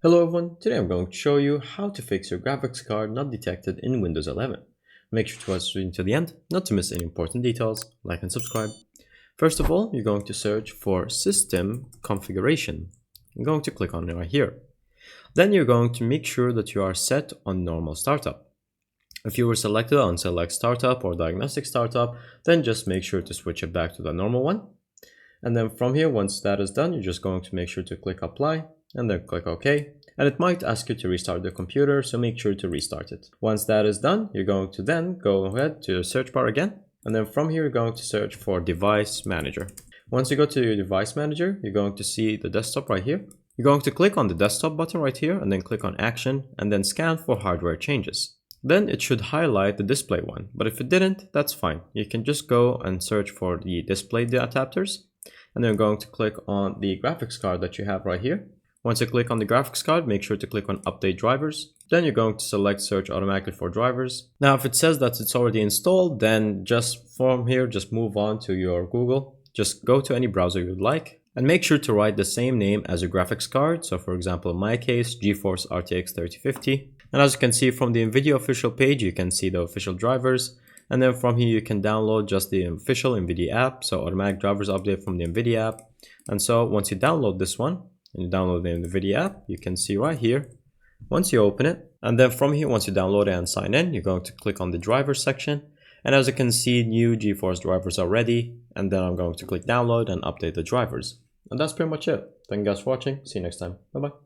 Hello everyone, today I'm going to show you how to fix your graphics card not detected in Windows 11. Make sure to watch until the end, not to miss any important details, like and subscribe. First of all, you're going to search for System Configuration. I'm going to click on it right here. Then you're going to make sure that you are set on Normal Startup. If you were selected on Select Startup or Diagnostic Startup, then just make sure to switch it back to the normal one. And then from here, once that is done, you're just going to make sure to click Apply and then click OK. And it might ask you to restart the computer, so make sure to restart it. Once that is done, you're going to then go ahead to the search bar again. And then from here, you're going to search for Device Manager. Once you go to your Device Manager, you're going to see the desktop right here. You're going to click on the desktop button right here and then click on Action and then scan for hardware changes. Then it should highlight the display one, but if it didn't, that's fine. You can just go and search for the display adapters. And then you're going to click on the graphics card that you have right here. Once you click on the graphics card, make sure to click on Update Drivers. Then you're going to select Search Automatically for Drivers. Now, if it says that it's already installed, then just from here, just move on to your Google. Just go to any browser you'd like and make sure to write the same name as your graphics card. So for example, in my case, GeForce RTX 3050. And as you can see from the NVIDIA official page, you can see the official drivers. And then from here, you can download just the official NVIDIA app. So automatic drivers update from the NVIDIA app. And so once you download this one, and you download the NVIDIA app, you can see right here, once you open it, and then from here, once you download it and sign in, you're going to click on the drivers section. And as you can see, new GeForce drivers are ready. And then I'm going to click download and update the drivers. And that's pretty much it. Thank you guys for watching. See you next time. Bye-bye.